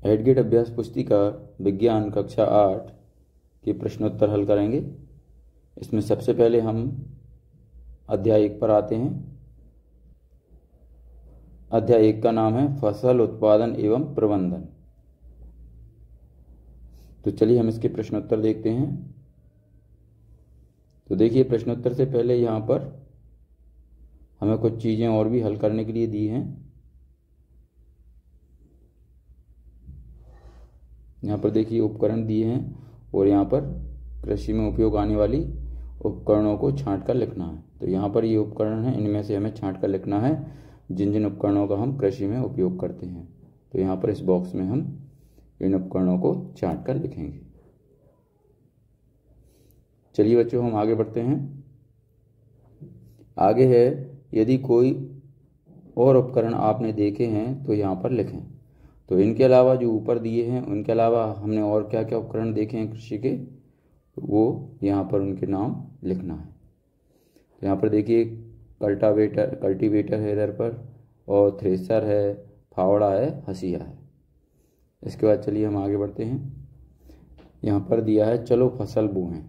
हेडगेट अभ्यास पुस्तिका विज्ञान कक्षा 8 के प्रश्नोत्तर हल करेंगे। इसमें सबसे पहले हम अध्याय 1 पर आते हैं। अध्याय 1 का नाम है फसल उत्पादन एवं प्रबंधन। तो चलिए हम इसके प्रश्नोत्तर देखते हैं। तो देखिए, प्रश्नोत्तर से पहले यहाँ पर हमें कुछ चीज़ें और भी हल करने के लिए दी हैं। यहाँ पर देखिए उपकरण दिए हैं और यहाँ पर कृषि में उपयोग आने वाली उपकरणों को छांट कर लिखना है। तो यहाँ पर ये उपकरण हैं, इनमें से हमें छांट कर लिखना है जिन जिन उपकरणों का हम कृषि में उपयोग करते हैं। तो यहाँ पर इस बॉक्स में हम इन उपकरणों को छांट कर लिखेंगे। चलिए बच्चों, हम आगे बढ़ते हैं। आगे है, यदि कोई और उपकरण आपने देखे हैं तो यहाँ पर लिखें। तो इनके अलावा जो ऊपर दिए हैं उनके अलावा हमने और क्या क्या उपकरण देखे हैं कृषि के, वो यहाँ पर उनके नाम लिखना है। तो यहाँ पर देखिए कल्टीवेटर है इधर पर, और थ्रेसर है, फावड़ा है, हसिया है। इसके बाद चलिए हम आगे बढ़ते हैं। यहाँ पर दिया है चलो फसल बोएं।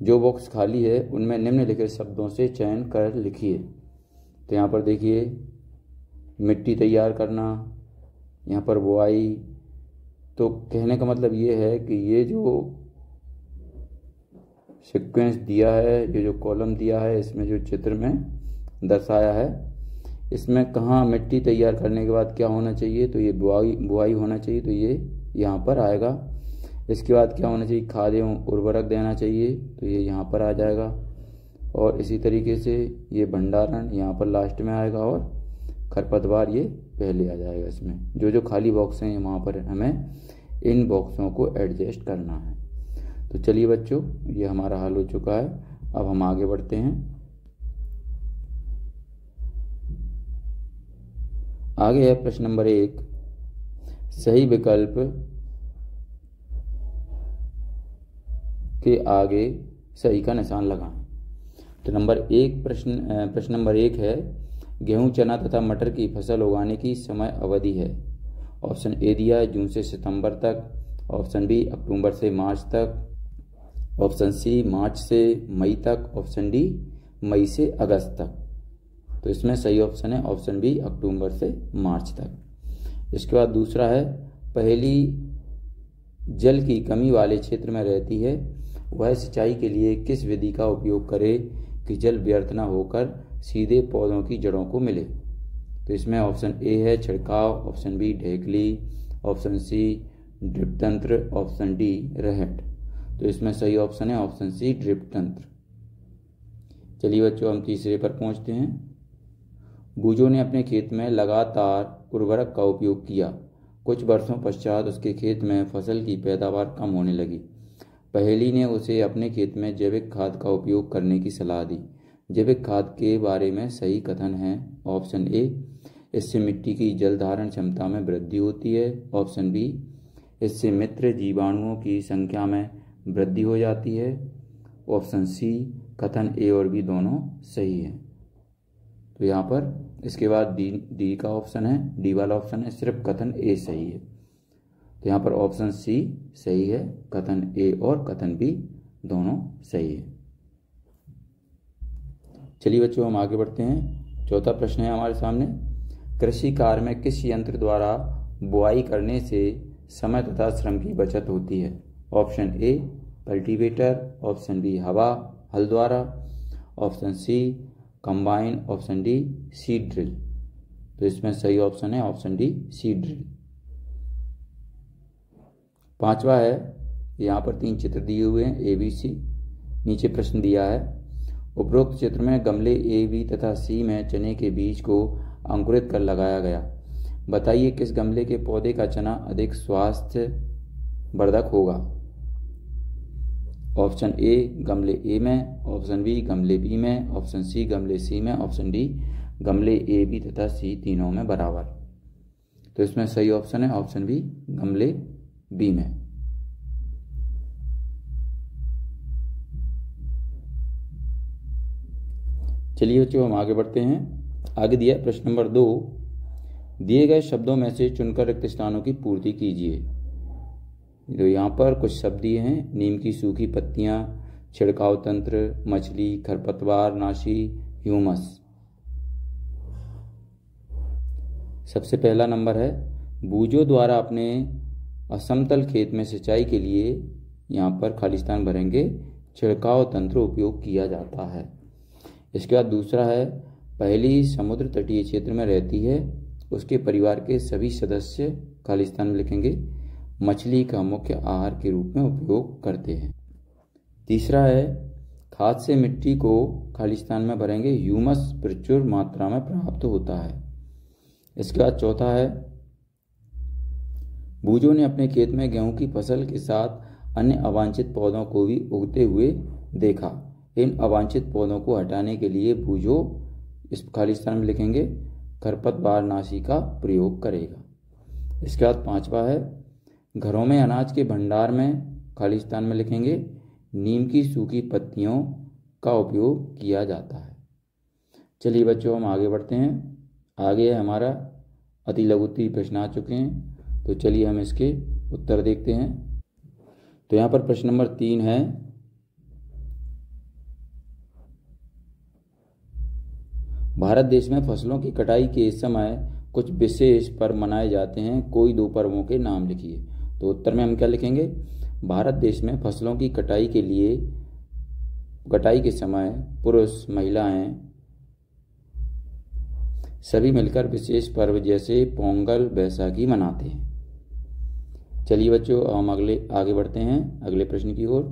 जो बॉक्स खाली है उनमें निम्नलिखित शब्दों से चयन कर लिखिए। तो यहाँ पर देखिए मिट्टी तैयार करना, यहाँ पर बुआई। तो कहने का मतलब ये है कि ये जो सीक्वेंस दिया है, ये जो कॉलम दिया है, इसमें जो चित्र में दर्शाया है, इसमें कहाँ मिट्टी तैयार करने के बाद क्या होना चाहिए, तो ये बुआई होना चाहिए। तो ये यहाँ पर आएगा। इसके बाद क्या होना चाहिए, खाद एवं उर्वरक देना चाहिए। तो ये यहाँ पर आ जाएगा। और इसी तरीके से ये भंडारण यहाँ पर लास्ट में आएगा, और खरपतवार ये पहले आ जाएगा। इसमें जो जो खाली बॉक्स हैं वहाँ पर हमें इन बॉक्सों को एडजस्ट करना है। तो चलिए बच्चों, ये हमारा हल हो चुका है। अब हम आगे बढ़ते हैं। आगे है प्रश्न नंबर 1, सही विकल्प के आगे सही का निशान लगाएं। तो प्रश्न नंबर 1 है, गेहूं, चना तथा मटर की फसल उगाने की समय अवधि है। ऑप्शन ए दिया है जून से सितंबर तक, ऑप्शन बी अक्टूबर से मार्च तक, ऑप्शन सी मार्च से मई तक, ऑप्शन डी मई से अगस्त तक। तो इसमें सही ऑप्शन है ऑप्शन बी अक्टूबर से मार्च तक। इसके बाद दूसरा है, पहली जल की कमी वाले क्षेत्र में रहती है, वह सिंचाई के लिए किस विधि का उपयोग करे कि जल व्यर्थ न होकर सीधे पौधों की जड़ों को मिले। तो इसमें ऑप्शन ए है छिड़काव, ऑप्शन बी ढेकली, ऑप्शन सी ड्रिप तंत्र, ऑप्शन डी रहट। तो इसमें सही ऑप्शन है ऑप्शन सी ड्रिप तंत्र। चलिए बच्चों, हम तीसरे पर पहुंचते हैं। बूजो ने अपने खेत में लगातार उर्वरक का उपयोग किया। कुछ वर्षों पश्चात उसके खेत में फसल की पैदावार कम होने लगी। पहेली ने उसे अपने खेत में जैविक खाद का उपयोग करने की सलाह दी। जैविक खाद के बारे में सही कथन है ऑप्शन ए, इससे मिट्टी की जल धारण क्षमता में वृद्धि होती है, ऑप्शन बी, इससे मित्र जीवाणुओं की संख्या में वृद्धि हो जाती है, ऑप्शन सी, कथन ए और बी दोनों सही है। तो यहाँ पर इसके बाद डी का ऑप्शन है, डी वाला ऑप्शन है, सिर्फ कथन ए सही है। तो यहाँ पर ऑप्शन सी सही है, कथन ए और कथन बी दोनों सही है। चलिए बच्चों, हम आगे बढ़ते हैं। चौथा प्रश्न है हमारे सामने, कृषि कार्य में किस यंत्र द्वारा बुआई करने से समय तथा श्रम की बचत होती है। Option A cultivator, option B हल द्वारा, option C combine, option D seed drill. तो इसमें सही ऑप्शन है ऑप्शन डी सीड ड्रिल। पांचवा है, यहाँ पर 3 चित्र दिए हुए हैं ए बी सी। नीचे प्रश्न दिया है, उपरोक्त चित्र में गमले ए बी तथा सी में चने के बीज को अंकुरित कर लगाया गया। बताइए किस गमले के पौधे का चना अधिक स्वास्थ्य वर्धक होगा। ऑप्शन ए गमले ए में, ऑप्शन बी गमले बी में, ऑप्शन सी गमले सी में, ऑप्शन डी गमले ए बी तथा सी तीनों में बराबर। तो इसमें सही ऑप्शन है ऑप्शन बी गमले बी में। चलिए बच्चों, हम आगे बढ़ते हैं। आगे दिया प्रश्न नंबर 2, दिए गए शब्दों में से चुनकर रिक्त स्थानों की पूर्ति कीजिए। तो यहाँ पर कुछ शब्द दिए हैं, नीम की सूखी पत्तियाँ, छिड़काव तंत्र, मछली, खरपतवार नाशी, ह्यूमस। सबसे पहला नंबर है, बूझों द्वारा अपने असमतल खेत में सिंचाई के लिए, यहाँ पर खालिस्तान भरेंगे, छिड़काव तंत्र उपयोग किया जाता है। इसके बाद दूसरा है, पहली समुद्र तटीय क्षेत्र में रहती है, उसके परिवार के सभी सदस्य, खालिस्तान में लिखेंगे, मछली का मुख्य आहार के रूप में उपयोग करते हैं। तीसरा है, खाद से मिट्टी को, खालिस्तान में भरेंगे, ह्यूमस प्रचुर मात्रा में प्राप्त होता है। इसके बाद चौथा है, बूझों ने अपने खेत में गेहूं की फसल के साथ अन्य अवांछित पौधों को भी उगते हुए देखा। इन अवांछित पौधों को हटाने के लिए बूझों, इस खालिस्तान में लिखेंगे, खरपतवार नाशी का प्रयोग करेगा। इसके बाद पांचवा है, घरों में अनाज के भंडार में, खालिस्तान में लिखेंगे, नीम की सूखी पत्तियों का उपयोग किया जाता है। चलिए बच्चों, हम आगे बढ़ते हैं। आगे है हमारा अति लघु उत्तरीय प्रश्न आ चुके हैं, तो चलिए हम इसके उत्तर देखते हैं। तो यहाँ पर प्रश्न नंबर 3 है, भारत देश में फसलों की कटाई के समय कुछ विशेष पर्व मनाए जाते हैं, कोई 2 पर्वों के नाम लिखिए। तो उत्तर में हम क्या लिखेंगे, भारत देश में फसलों की कटाई के समय पुरुष, महिलाएं सभी मिलकर विशेष पर्व जैसे पोंगल, बैसाखी मनाते हैं। चलिए बच्चों, हम आगे बढ़ते हैं अगले प्रश्न की ओर।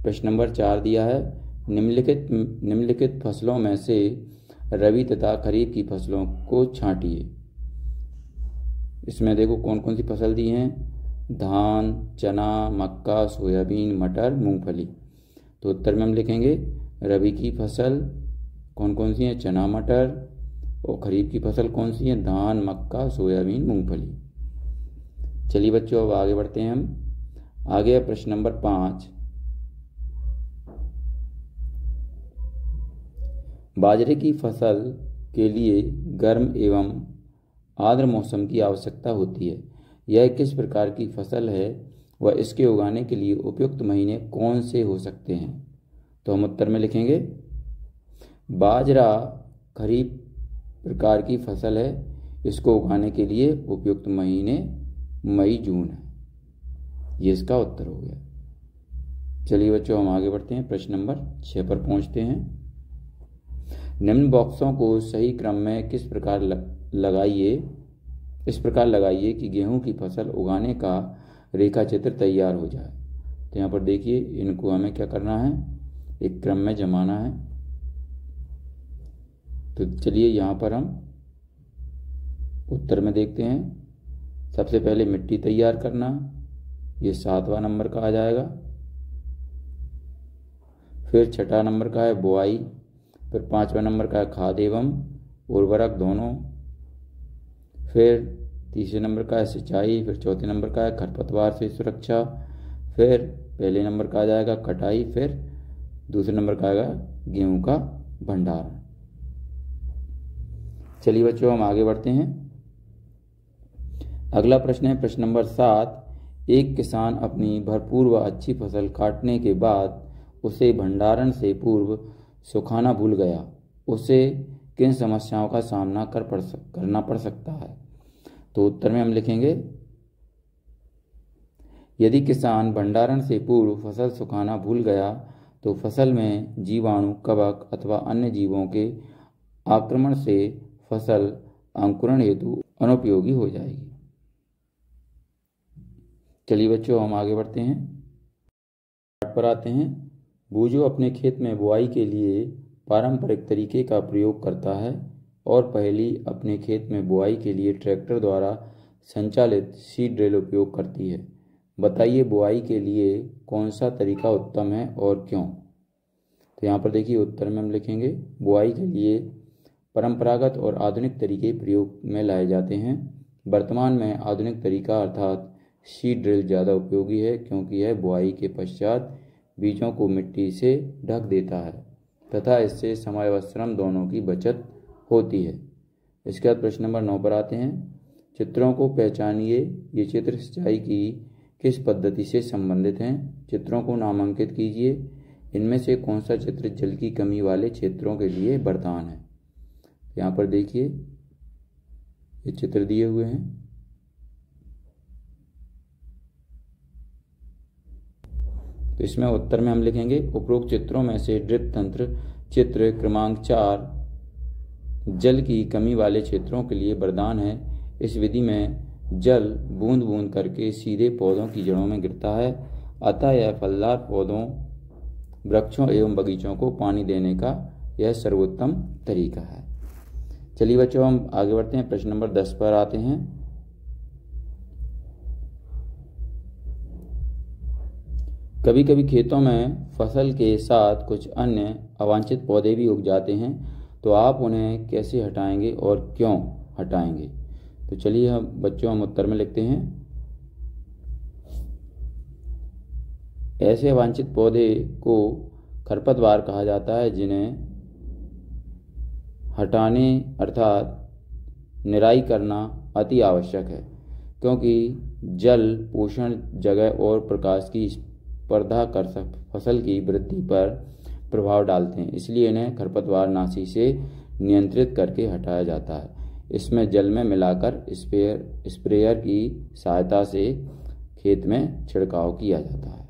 प्रश्न नंबर 4 दिया है, निम्नलिखित फसलों में से रबी तथा खरीफ की फसलों को छांटिए। इसमें देखो कौन कौन सी फसल दी हैं, धान, चना, मक्का, सोयाबीन, मटर, मूंगफली। तो उत्तर में हम लिखेंगे, रबी की फसल कौन कौन सी है, चना, मटर, और खरीफ की फसल कौन सी है, धान, मक्का, सोयाबीन, मूंगफली। चलिए बच्चों, अब आगे बढ़ते हैं हम। आगे है प्रश्न नंबर 5, बाजरे की फसल के लिए गर्म एवं आर्द्र मौसम की आवश्यकता होती है। यह किस प्रकार की फसल है व इसके उगाने के लिए उपयुक्त महीने कौन से हो सकते हैं? तो हम उत्तर में लिखेंगे, बाजरा खरीफ प्रकार की फसल है, इसको उगाने के लिए उपयुक्त महीने मई जून है। ये इसका उत्तर हो गया। चलिए बच्चों, हम आगे बढ़ते हैं, प्रश्न नंबर 6 पर पहुंचते हैं। निम्न बॉक्सों को सही क्रम में इस प्रकार लगाइए कि गेहूं की फसल उगाने का रेखा चित्र तैयार हो जाए। तो यहाँ पर देखिए, इनको हमें क्या करना है, एक क्रम में जमाना है। तो चलिए यहाँ पर हम उत्तर में देखते हैं। सबसे पहले मिट्टी तैयार करना, ये 7वां नंबर का आ जाएगा। फिर 6ठा नंबर का है बुआई, फिर 5वां नंबर का है खाद एवं उर्वरक दोनों, फिर 3रे नंबर का है सिंचाई, फिर 4थे नंबर का है खरपतवार से सुरक्षा, फिर पहले नंबर का आ जाएगा कटाई, फिर 2रे नंबर का आएगा गेहूं का भंडारण। चलिए बच्चों, हम आगे बढ़ते हैं। अगला प्रश्न है प्रश्न नंबर 7, एक किसान अपनी भरपूर व अच्छी फसल काटने के बाद उसे भंडारण से पूर्व सुखाना भूल गया, उसे किन समस्याओं का सामना करना पड़ सकता है? तो उत्तर में हम लिखेंगे, यदि किसान भंडारण से पूर्व फसल सुखाना भूल गया तो फसल में जीवाणु, कवक अथवा अन्य जीवों के आक्रमण से फसल अंकुरण हेतु अनुपयोगी हो जाएगी। चलिए बच्चों, हम आगे बढ़ते हैं, पर आते हैं। बूझों अपने खेत में बुआई के लिए पारंपरिक तरीके का प्रयोग करता है और पहली अपने खेत में बुआई के लिए ट्रैक्टर द्वारा संचालित सीड ड्रिल उपयोग करती है। बताइए बुआई के लिए कौन सा तरीका उत्तम है और क्यों? तो यहाँ पर देखिए, उत्तर में हम लिखेंगे, बुआई के लिए परंपरागत और आधुनिक तरीके प्रयोग में लाए जाते हैं। वर्तमान में आधुनिक तरीका अर्थात सीड ड्रिल ज़्यादा उपयोगी है, क्योंकि यह बुआई के पश्चात बीजों को मिट्टी से ढक देता है तथा इससे समय व श्रम दोनों की बचत होती है। इसके बाद प्रश्न नंबर 9 पर आते हैं। चित्रों को पहचानिए। ये चित्र सिंचाई की किस पद्धति से संबंधित हैं? चित्रों को नामांकित कीजिए। इनमें से कौन सा चित्र जल की कमी वाले क्षेत्रों के लिए वरदान है? यहाँ पर देखिए, ये चित्र दिए हुए हैं। तो इसमें उत्तर में हम लिखेंगे उपरोक्त चित्रों में से ड्रिप तंत्र चित्र क्रमांक 4 जल की कमी वाले क्षेत्रों के लिए वरदान है। इस विधि में जल बूंद बूंद करके सीधे पौधों की जड़ों में गिरता है, अतः यह फलदार पौधों, वृक्षों एवं बगीचों को पानी देने का यह सर्वोत्तम तरीका है। चलिए बच्चों, हम आगे बढ़ते हैं। प्रश्न नंबर 10 पर आते हैं। कभी कभी खेतों में फसल के साथ कुछ अन्य अवांछित पौधे भी उग जाते हैं, तो आप उन्हें कैसे हटाएंगे और क्यों हटाएंगे? तो चलिए हम उत्तर में लिखते हैं। ऐसे अवांछित पौधे को खरपतवार कहा जाता है, जिन्हें हटाने अर्थात निराई करना अति आवश्यक है, क्योंकि जल, पोषण, जगह और प्रकाश की स्पर्धा कर फसल की वृद्धि पर प्रभाव डालते हैं। इसलिए इन्हें खरपतवार नाशी से नियंत्रित करके हटाया जाता है। इसमें जल में मिलाकर स्प्रेयर की सहायता से खेत में छिड़काव किया जाता है।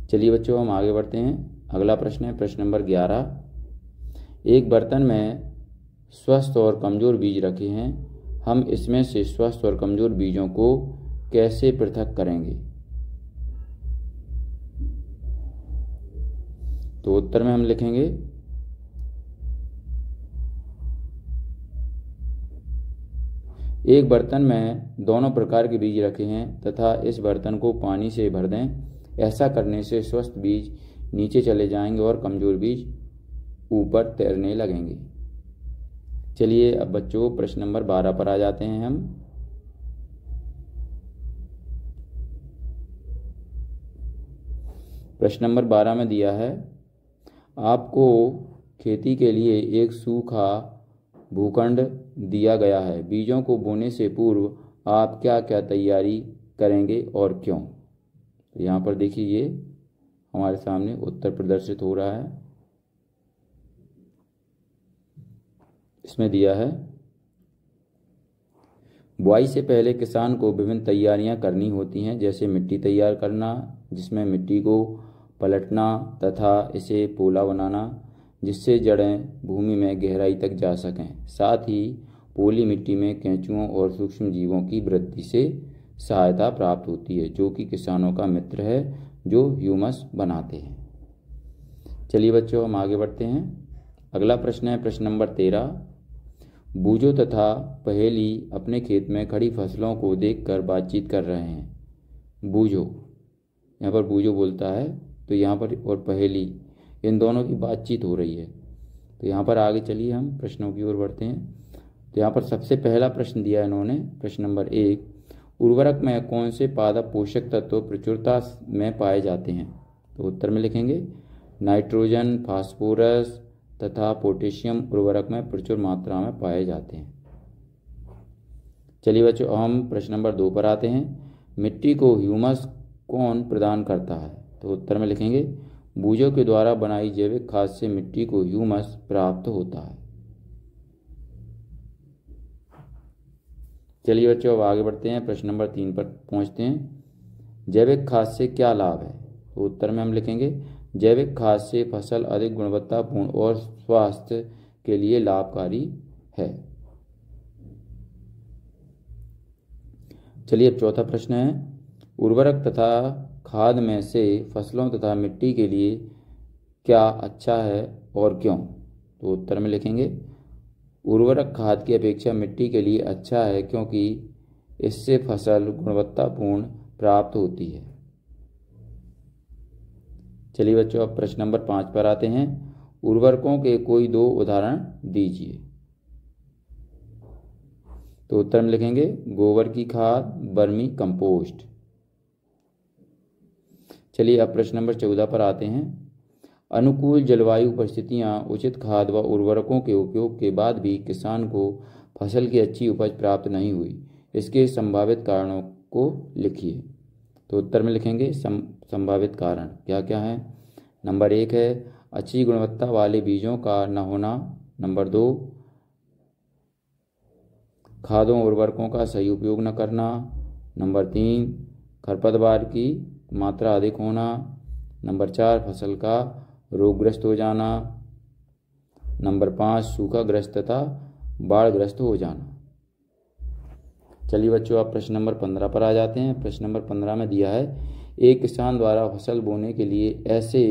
चलिए बच्चों, हम आगे बढ़ते हैं। अगला प्रश्न है प्रश्न नंबर 11। एक बर्तन में स्वस्थ और कमजोर बीज रखे हैं। हम इसमें से स्वस्थ और कमजोर बीजों को कैसे पृथक करेंगे? तो उत्तर में हम लिखेंगे एक बर्तन में दोनों प्रकार के बीज रखे हैं तथा इस बर्तन को पानी से भर दें। ऐसा करने से स्वस्थ बीज नीचे चले जाएंगे और कमजोर बीज ऊपर तैरने लगेंगे। चलिए अब बच्चों प्रश्न नंबर 12 पर आ जाते हैं हम। प्रश्न नंबर 12 में दिया है, आपको खेती के लिए एक सूखा भूखंड दिया गया है। बीजों को बोने से पूर्व आप क्या क्या तैयारी करेंगे और क्यों? तो यहाँ पर देखिए, ये हमारे सामने उत्तर प्रदर्शित हो रहा है। इसमें दिया है, बुआई से पहले किसान को विभिन्न तैयारियां करनी होती हैं, जैसे मिट्टी तैयार करना, जिसमें मिट्टी को पलटना तथा इसे पोला बनाना, जिससे जड़ें भूमि में गहराई तक जा सकें। साथ ही पोली मिट्टी में केंचुओं और सूक्ष्म जीवों की वृद्धि से सहायता प्राप्त होती है, जो कि किसानों का मित्र है, जो ह्यूमस बनाते हैं। चलिए बच्चों, हम आगे बढ़ते हैं। अगला प्रश्न है प्रश्न नंबर 13। बूझो तथा पहेली अपने खेत में खड़ी फसलों को देखकर बातचीत कर रहे हैं। बूझो, यहाँ पर बूझो बोलता है, तो यहाँ पर और पहेली, इन दोनों की बातचीत हो रही है। तो यहाँ पर आगे चलिए हम प्रश्नों की ओर बढ़ते हैं। तो यहाँ पर सबसे पहला प्रश्न दिया है इन्होंने, प्रश्न नंबर 1, उर्वरक में कौन से पादप पोषक तत्व प्रचुरता में पाए जाते हैं? तो उत्तर में लिखेंगे नाइट्रोजन, फास्फोरस तथा पोटेशियम उर्वरक में प्रचुर मात्रा में पाए जाते हैं। चलिए बच्चों, हम प्रश्न नंबर 2 पर आते हैं। मिट्टी को ह्यूमस कौन प्रदान करता है? तो उत्तर में लिखेंगे बूझों के द्वारा बनाई जैविक खाद से मिट्टी को ह्यूमस प्राप्त होता है। चलिए बच्चों, अब आगे बढ़ते हैं, प्रश्न नंबर 3 पर पहुंचते हैं। जैविक खाद से क्या लाभ है? तो उत्तर में हम लिखेंगे जैविक खाद से फसल अधिक गुणवत्तापूर्ण और स्वास्थ्य के लिए लाभकारी है। चलिए अब चौथा प्रश्न है, उर्वरक तथा खाद में से फसलों तथा मिट्टी के लिए क्या अच्छा है और क्यों? तो उत्तर में लिखेंगे उर्वरक खाद की अपेक्षा मिट्टी के लिए अच्छा है, क्योंकि इससे फसल गुणवत्तापूर्ण प्राप्त होती है। चलिए बच्चों, अब प्रश्न नंबर 5 पर आते हैं। उर्वरकों के कोई 2 उदाहरण दीजिए। तो उत्तर में लिखेंगे गोबर की खाद, वर्मी कंपोस्ट। चलिए अब प्रश्न नंबर 14 पर आते हैं। अनुकूल जलवायु परिस्थितियां, उचित खाद व उर्वरकों के उपयोग के बाद भी किसान को फसल की अच्छी उपज प्राप्त नहीं हुई। इसके संभावित कारणों को लिखिए। तो उत्तर में लिखेंगे संभावित कारण क्या क्या है। नंबर 1 है अच्छी गुणवत्ता वाले बीजों का न होना। नंबर 2 खादों उर्वरकों का सही उपयोग न करना। नंबर 3 खरपतवार की मात्रा अधिक होना। नंबर 4 फसल का रोगग्रस्त हो जाना। नंबर 5 सूखाग्रस्त तथा बाढ़ग्रस्त हो जाना। चलिए बच्चों, आप प्रश्न नंबर 15 पर आ जाते हैं। प्रश्न नंबर 15 में दिया है एक किसान द्वारा फसल बोने के लिए ऐसे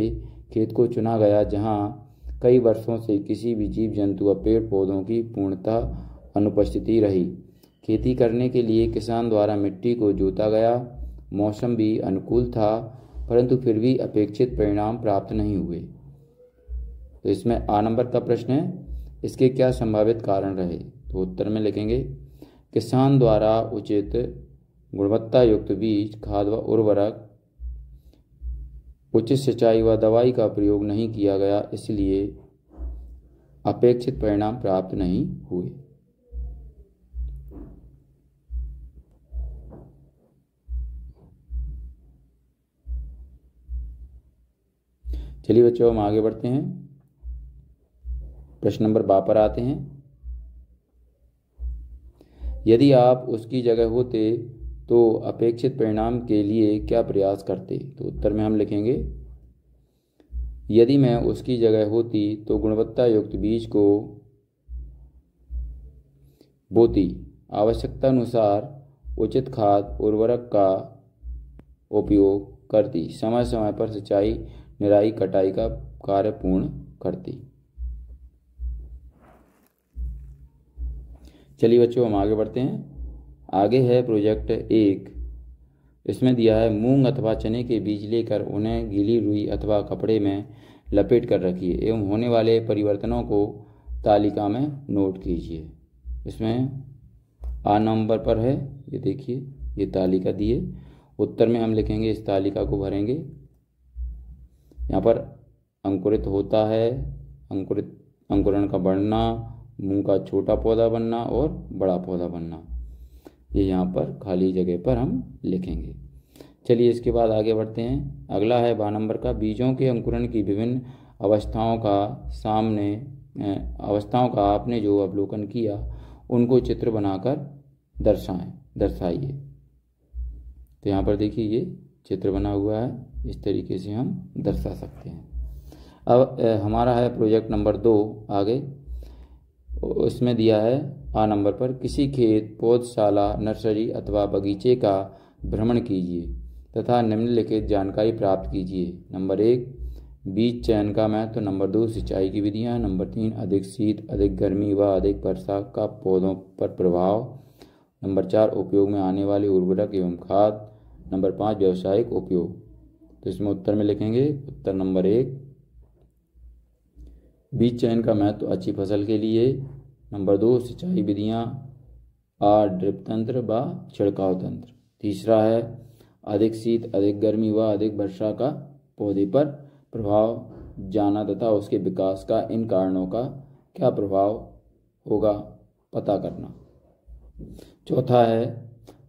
खेत को चुना गया जहां कई वर्षों से किसी भी जीव जंतु व पेड़ पौधों की पूर्णतः अनुपस्थिति रही। खेती करने के लिए किसान द्वारा मिट्टी को जोता गया, मौसम भी अनुकूल था, परंतु फिर भी अपेक्षित परिणाम प्राप्त नहीं हुए। तो इसमें आ नंबर का प्रश्न है, इसके क्या संभावित कारण रहे। तो उत्तर में लिखेंगे किसान द्वारा उचित गुणवत्ता युक्त बीज, खाद व उर्वरक, उचित सिंचाई व दवाई का प्रयोग नहीं किया गया, इसलिए अपेक्षित परिणाम प्राप्त नहीं हुए। चलिए बच्चों, हम आगे बढ़ते हैं। प्रश्न नंबर 12 पर आते हैं। यदि आप उसकी जगह होते तो अपेक्षित परिणाम के लिए क्या प्रयास करते। तो उत्तर में हम लिखेंगे यदि मैं उसकी जगह होती तो गुणवत्ता युक्त बीज को बोती, आवश्यकता अनुसार उचित खाद उर्वरक का उपयोग करती, समय समय पर सिंचाई निराई कटाई का कार्य पूर्ण करती। चलिए बच्चों, हम आगे बढ़ते हैं। आगे है प्रोजेक्ट 1। इसमें दिया है मूंग अथवा चने के बीज लेकर उन्हें गीली रुई अथवा कपड़े में लपेट कर रखिए एवं होने वाले परिवर्तनों को तालिका में नोट कीजिए। इसमें आ नंबर पर है, ये देखिए, ये तालिका दी है। उत्तर में हम लिखेंगे, इस तालिका को भरेंगे। यहाँ पर अंकुरित होता है, अंकुरण का बढ़ना, मूंग का छोटा पौधा बनना और बड़ा पौधा बनना, ये यहाँ पर खाली जगह पर हम लिखेंगे। चलिए इसके बाद आगे बढ़ते हैं। अगला है 12 नंबर का बीजों के अंकुरण की विभिन्न अवस्थाओं का आपने जो अवलोकन किया उनको चित्र बनाकर दर्शाइए। तो यहाँ पर देखिए, ये चित्र बना हुआ है, इस तरीके से हम दर्शा सकते हैं। अब हमारा है प्रोजेक्ट नंबर 2 आगे। उसमें दिया है आ नंबर पर किसी खेत, पौधशाला, नर्सरी अथवा बगीचे का भ्रमण कीजिए तथा निम्नलिखित जानकारी प्राप्त कीजिए। नंबर 1 बीज चयन का महत्व। नंबर 2 सिंचाई की विधियाँ। नंबर 3 अधिक शीत, अधिक गर्मी व अधिक वर्षा का पौधों पर प्रभाव। नंबर 4 उपयोग में आने वाले उर्वरक एवं खाद। नंबर 5 व्यावसायिक उपयोग। तो इसमें उत्तर में लिखेंगे, उत्तर नंबर 1 बीज चयन का महत्व अच्छी फसल के लिए। नंबर 2 सिंचाई विधियाँ, ड्रिप तंत्र व छिड़काव तंत्र। तीसरा है अधिक शीत, अधिक गर्मी व अधिक वर्षा का पौधे पर प्रभाव जाना तथा उसके विकास का इन कारणों का क्या प्रभाव होगा पता करना। चौथा है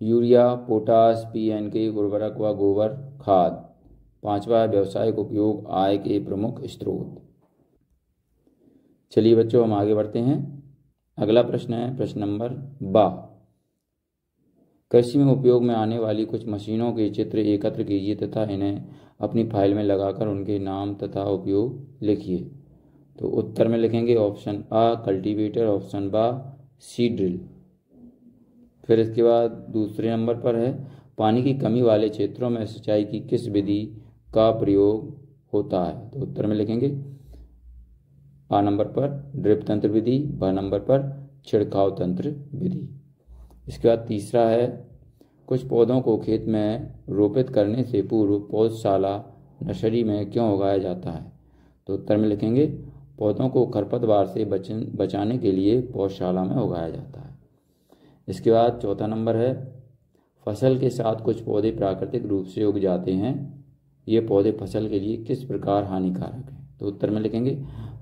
यूरिया, पोटास, PNK उर्वरक व गोबर खाद। पांचवा है व्यावसायिक उपयोग, आय के प्रमुख स्रोत। चलिए बच्चों, हम आगे बढ़ते हैं। अगला प्रश्न है प्रश्न नंबर 12। कृषि में उपयोग में आने वाली कुछ मशीनों के चित्र एकत्र कीजिए तथा इन्हें अपनी फाइल में लगाकर उनके नाम तथा उपयोग लिखिए। तो उत्तर में लिखेंगे ऑप्शन आ कल्टीवेटर, ऑप्शन बा सीड ड्रिल। फिर इसके बाद दूसरे नंबर पर है पानी की कमी वाले क्षेत्रों में सिंचाई की किस विधि का प्रयोग होता है। तो उत्तर में लिखेंगे आ नंबर पर ड्रिप तंत्र विधि, ब नंबर पर छिड़काव तंत्र विधि। इसके बाद तीसरा है कुछ पौधों को खेत में रोपित करने से पूर्व पौधशाला, नर्सरी में क्यों उगाया जाता है। तो उत्तर में लिखेंगे पौधों को खरपतवार से बचाने के लिए पौधशाला में उगाया जाता है। इसके बाद चौथा नंबर है फसल के साथ कुछ पौधे प्राकृतिक रूप से उग जाते हैं, ये पौधे फसल के लिए किस प्रकार हानिकारक हैं। तो उत्तर में लिखेंगे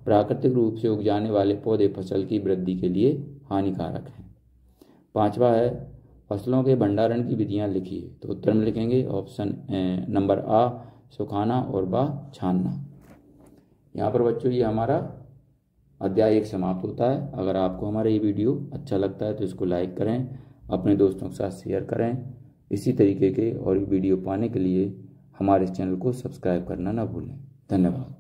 प्राकृतिक रूप से उग जाने वाले पौधे फसल की वृद्धि के लिए हानिकारक हैं। 5वां है फसलों के भंडारण की विधियां लिखिए। तो उत्तर में लिखेंगे ऑप्शन नंबर आ सुखाना और बा छानना। यहाँ पर बच्चों ये हमारा अध्याय 1 समाप्त होता है। अगर आपको हमारा ये वीडियो अच्छा लगता है तो इसको लाइक करें, अपने दोस्तों के साथ शेयर करें। इसी तरीके के और वीडियो पाने के लिए हमारे इस चैनल को सब्सक्राइब करना ना भूलें। धन्यवाद।